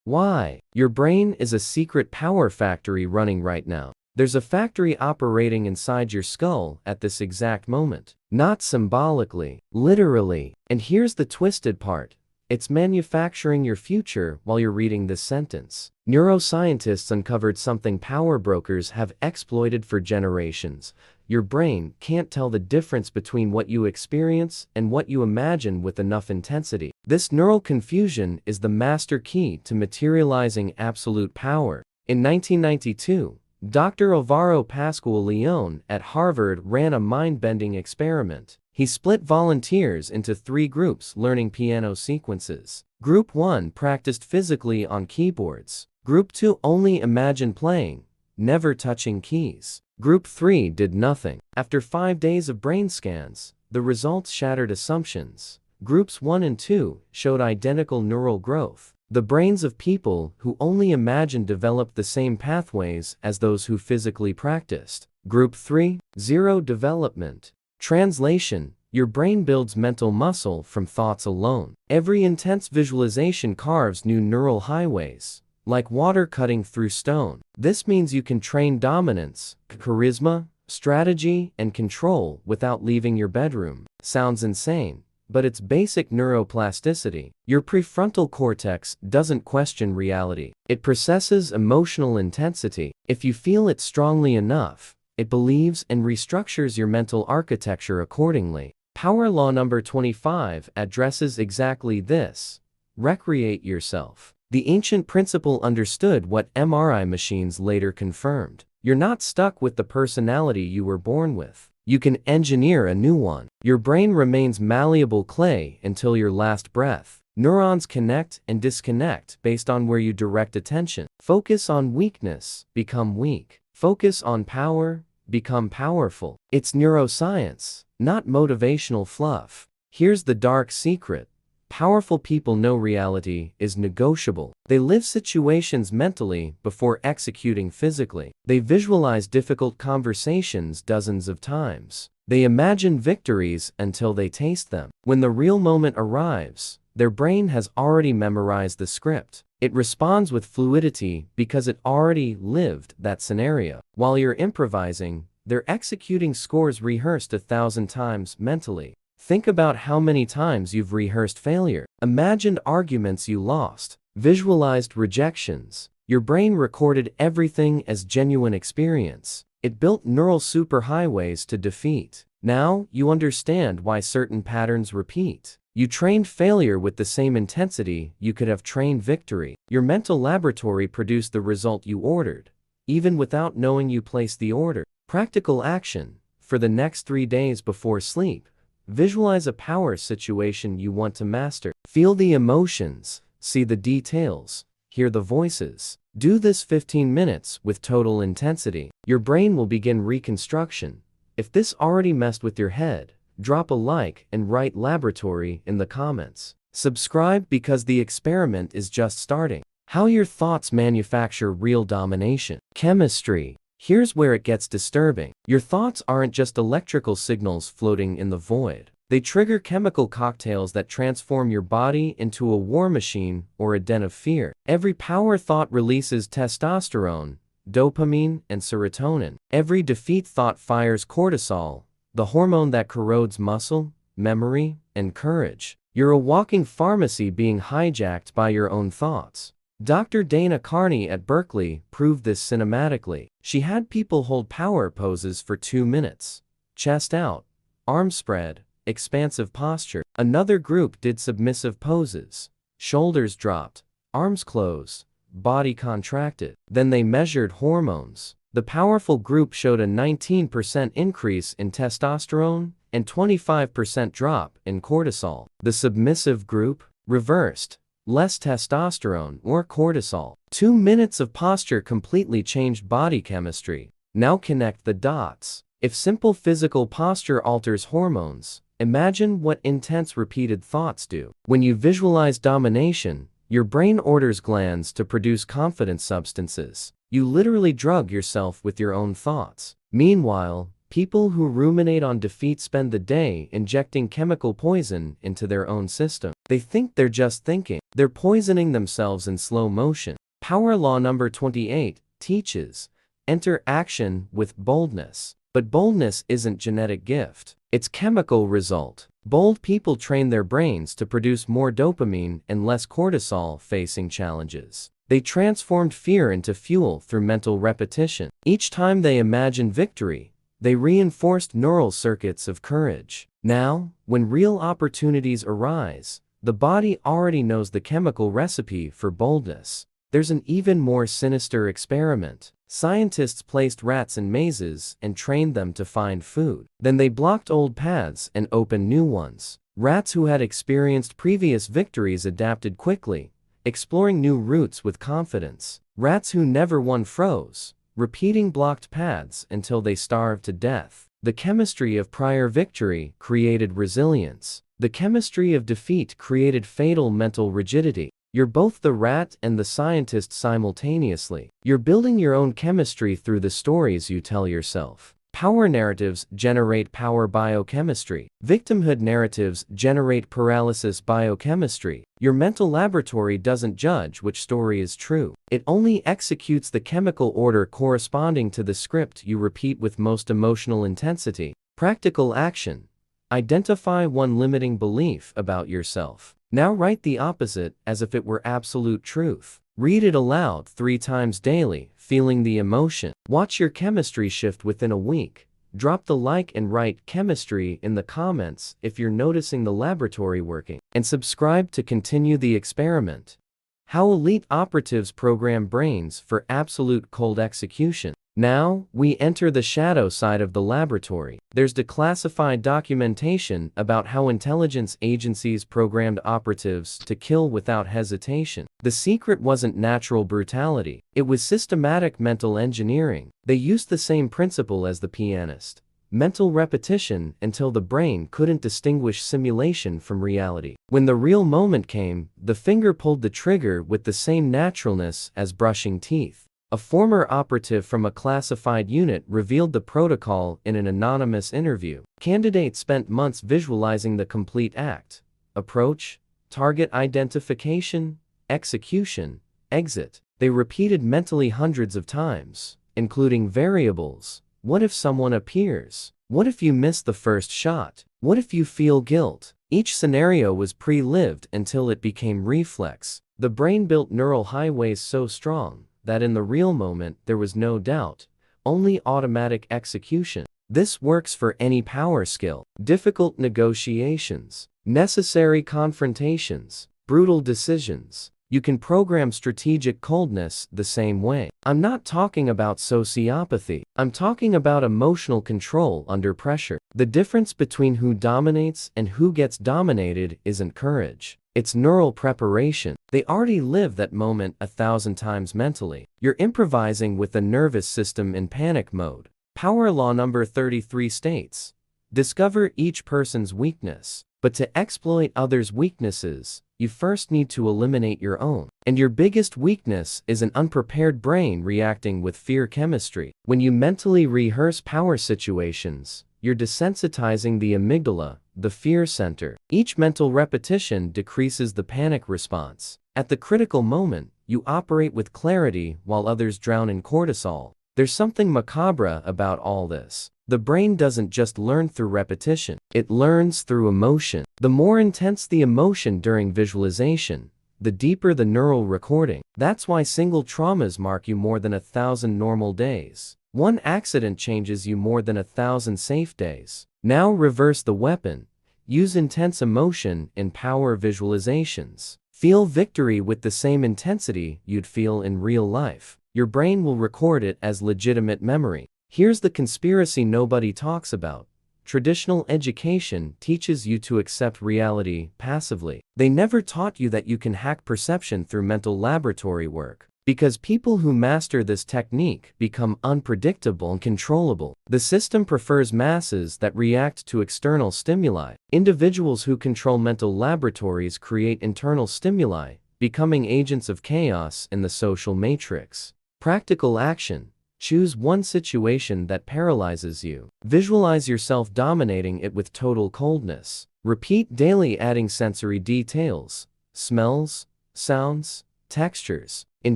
Why? Your brain is a secret power factory running right now. There's a factory operating inside your skull at this exact moment. Not symbolically, literally. And here's the twisted part. It's manufacturing your future while you're reading this sentence. Neuroscientists uncovered something power brokers have exploited for generations. Your brain can't tell the difference between what you experience and what you imagine with enough intensity. This neural confusion is the master key to materializing absolute power. In 1992, Dr. Alvaro Pascual León at Harvard ran a mind-bending experiment. He split volunteers into 3 groups learning piano sequences. Group 1 practiced physically on keyboards. Group 2 only imagined playing, never touching keys. Group 3 did nothing. After 5 days of brain scans, the results shattered assumptions. Groups 1 and 2 showed identical neural growth. The brains of people who only imagined developed the same pathways as those who physically practiced. Group 3, zero development. Translation: your brain builds mental muscle from thoughts alone. Every intense visualization carves new neural highways, like water cutting through stone. This means you can train dominance, charisma, strategy, and control without leaving your bedroom. Sounds insane, but it's basic neuroplasticity. Your prefrontal cortex doesn't question reality. It processes emotional intensity. If you feel it strongly enough, it believes and restructures your mental architecture accordingly. Power law number 25 addresses exactly this. Recreate yourself. The ancient principle understood what MRI machines later confirmed. You're not stuck with the personality you were born with. You can engineer a new one. Your brain remains malleable clay until your last breath. Neurons connect and disconnect based on where you direct attention. Focus on weakness, become weak. Focus on power, become powerful. It's neuroscience, not motivational fluff. Here's the dark secret. Powerful people know reality is negotiable. They live situations mentally before executing physically. They visualize difficult conversations dozens of times. They imagine victories until they taste them. When the real moment arrives, their brain has already memorized the script. It responds with fluidity because it already lived that scenario. While you're improvising, they're executing scores rehearsed 1,000 times mentally. Think about how many times you've rehearsed failure, imagined arguments you lost, visualized rejections. Your brain recorded everything as genuine experience. It built neural superhighways to defeat. Now, you understand why certain patterns repeat. You trained failure with the same intensity you could have trained victory. Your mental laboratory produced the result you ordered, even without knowing you placed the order. Practical action. For the next 3 days before sleep, visualize a power situation you want to master. Feel the emotions, see the details, hear the voices. Do this 15 minutes with total intensity. Your brain will begin reconstruction. If this already messed with your head, drop a like and write laboratory in the comments. Subscribe because the experiment is just starting. How your thoughts manufacture real domination. Chemistry. Here's where it gets disturbing. Your thoughts aren't just electrical signals floating in the void. They trigger chemical cocktails that transform your body into a war machine or a den of fear. Every power thought releases testosterone, dopamine, and serotonin. Every defeat thought fires cortisol, the hormone that corrodes muscle, memory, and courage. You're a walking pharmacy being hijacked by your own thoughts. Dr. Dana Carney at Berkeley proved this cinematically. She had people hold power poses for 2 minutes. Chest out, arms spread, expansive posture. Another group did submissive poses. Shoulders dropped, arms closed, body contracted. Then they measured hormones. The powerful group showed a 19% increase in testosterone and 25% drop in cortisol. The submissive group reversed. Less testosterone or cortisol. 2 minutes of posture completely changed body chemistry. Now connect the dots. If simple physical posture alters hormones, imagine what intense repeated thoughts do. When you visualize domination, your brain orders glands to produce confidence substances. You literally drug yourself with your own thoughts. Meanwhile, People who ruminate on defeat spend the day injecting chemical poison into their own system. They think they're just thinking. They're poisoning themselves in slow motion. Power law number 28 teaches, enter action with boldness. But boldness isn't genetic gift. It's chemical result. Bold people train their brains to produce more dopamine and less cortisol facing challenges. They transformed fear into fuel through mental repetition. Each time they imagined victory, they reinforced neural circuits of courage. Now, when real opportunities arise, the body already knows the chemical recipe for boldness. There's an even more sinister experiment. Scientists placed rats in mazes and trained them to find food. Then they blocked old paths and opened new ones. Rats who had experienced previous victories adapted quickly, exploring new routes with confidence. Rats who never won froze, repeating blocked paths until they starved to death. The chemistry of prior victory created resilience. The chemistry of defeat created fatal mental rigidity. You're both the rat and the scientist simultaneously. You're building your own chemistry through the stories you tell yourself. Power narratives generate power biochemistry. Victimhood narratives generate paralysis biochemistry. Your mental laboratory doesn't judge which story is true. It only executes the chemical order corresponding to the script you repeat with most emotional intensity. Practical action. Identify one limiting belief about yourself. Now write the opposite as if it were absolute truth. Read it aloud 3 times daily, feeling the emotion. Watch your chemistry shift within a week. Drop the like and write chemistry in the comments if you're noticing the laboratory working. And subscribe to continue the experiment. How elite operatives program brains for absolute cold execution. Now, we enter the shadow side of the laboratory. There's declassified documentation about how intelligence agencies programmed operatives to kill without hesitation. The secret wasn't natural brutality. It was systematic mental engineering. They used the same principle as the pianist. Mental repetition until the brain couldn't distinguish simulation from reality. When the real moment came, the finger pulled the trigger with the same naturalness as brushing teeth. A former operative from a classified unit revealed the protocol in an anonymous interview. Candidates spent months visualizing the complete act: approach, target identification, execution, exit. They repeated mentally hundreds of times, including variables. What if someone appears? What if you miss the first shot? What if you feel guilt? Each scenario was pre-lived until it became reflex. The brain built neural highways so strong that in the real moment there was no doubt, only automatic execution. This works for any power skill. Difficult negotiations, necessary confrontations, brutal decisions. You can program strategic coldness the same way. I'm not talking about sociopathy. I'm talking about emotional control under pressure. The difference between who dominates and who gets dominated isn't courage. It's neural preparation. They already live that moment 1,000 times mentally. You're improvising with the nervous system in panic mode. Power law number 33 states, discover each person's weakness. But to exploit others' weaknesses, you first need to eliminate your own. And your biggest weakness is an unprepared brain reacting with fear chemistry. When you mentally rehearse power situations, you're desensitizing the amygdala, the fear center. Each mental repetition decreases the panic response. At the critical moment, you operate with clarity while others drown in cortisol. There's something macabre about all this. The brain doesn't just learn through repetition, it learns through emotion. The more intense the emotion during visualization, the deeper the neural recording. That's why single traumas mark you more than 1,000 normal days. One accident changes you more than 1,000 safe days. Now reverse the weapon. Use intense emotion in power visualizations. Feel victory with the same intensity you'd feel in real life. Your brain will record it as legitimate memory. Here's the conspiracy nobody talks about. Traditional education teaches you to accept reality passively. They never taught you that you can hack perception through mental laboratory work. Because people who master this technique become unpredictable and controllable. The system prefers masses that react to external stimuli. Individuals who control mental laboratories create internal stimuli, becoming agents of chaos in the social matrix. Practical action. Choose one situation that paralyzes you. Visualize yourself dominating it with total coldness. Repeat daily, adding sensory details, smells, sounds, textures. In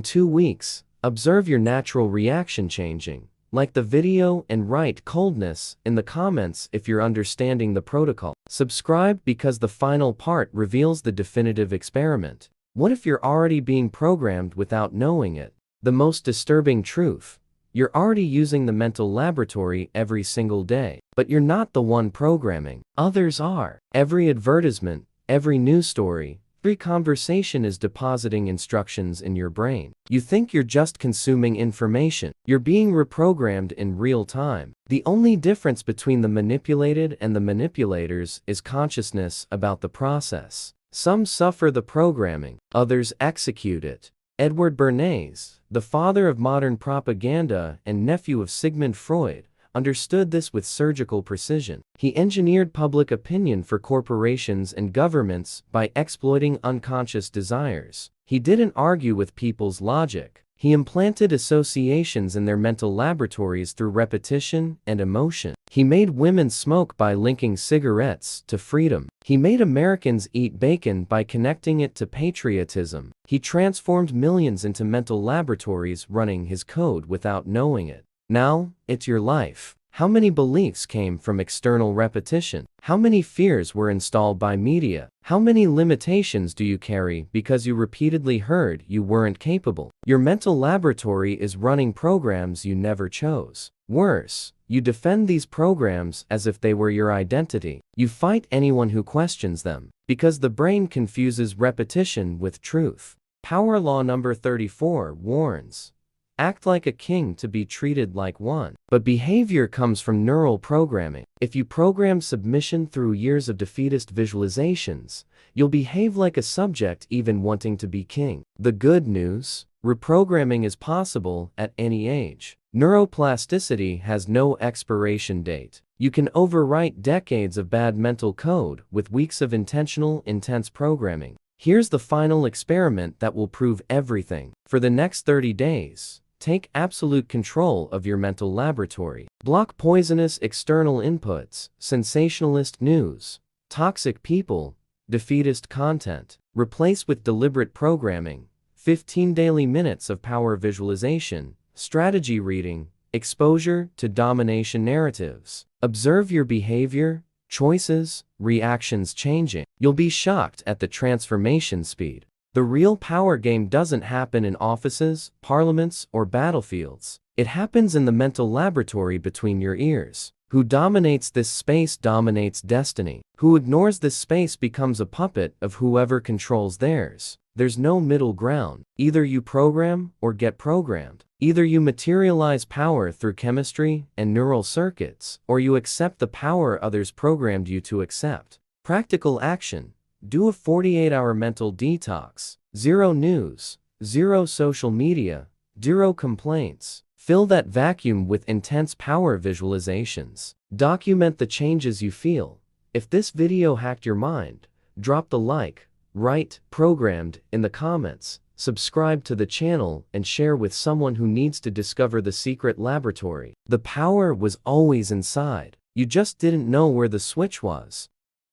2 weeks, observe your natural reaction changing. Like the video and write coldness in the comments if you're understanding the protocol. Subscribe because the final part reveals the definitive experiment. What if you're already being programmed without knowing it? The most disturbing truth. You're already using the mental laboratory every single day, but you're not the one programming. Others are. Every advertisement, every news story, every conversation is depositing instructions in your brain. You think you're just consuming information. You're being reprogrammed in real time. The only difference between the manipulated and the manipulators is consciousness about the process. Some suffer the programming, others execute it. Edward Bernays, the father of modern propaganda and nephew of Sigmund Freud, understood this with surgical precision. He engineered public opinion for corporations and governments by exploiting unconscious desires. He didn't argue with people's logic. He implanted associations in their mental laboratories through repetition and emotion. He made women smoke by linking cigarettes to freedom. He made Americans eat bacon by connecting it to patriotism. He transformed millions into mental laboratories running his code without knowing it. Now, it's your life. How many beliefs came from external repetition? How many fears were installed by media? How many limitations do you carry because you repeatedly heard you weren't capable? Your mental laboratory is running programs you never chose. Worse, you defend these programs as if they were your identity. You fight anyone who questions them, because the brain confuses repetition with truth. Power law number 34 warns. Act like a king to be treated like one. But behavior comes from neural programming. If you program submission through years of defeatist visualizations, you'll behave like a subject even wanting to be king. The good news? Reprogramming is possible at any age. Neuroplasticity has no expiration date. You can overwrite decades of bad mental code with weeks of intentional, intense programming. Here's the final experiment that will prove everything. For the next 30 days, take absolute control of your mental laboratory. Block poisonous external inputs, sensationalist news, toxic people, defeatist content. Replace with deliberate programming, 15 daily minutes of power visualization, strategy reading, exposure to domination narratives. Observe your behavior, choices, reactions changing. You'll be shocked at the transformation speed. The real power game doesn't happen in offices, parliaments, or battlefields. It happens in the mental laboratory between your ears. Who dominates this space dominates destiny. Who ignores this space becomes a puppet of whoever controls theirs. There's no middle ground. Either you program or get programmed. Either you materialize power through chemistry and neural circuits, or you accept the power others programmed you to accept. Practical action. Do a 48-hour mental detox. 0 news, 0 social media, 0 complaints. Fill that vacuum with intense power visualizations. Document the changes you feel. If this video hacked your mind, drop the like, write "programmed" in the comments, subscribe to the channel, and share with someone who needs to discover the secret laboratory. The power was always inside. You just didn't know where the switch was.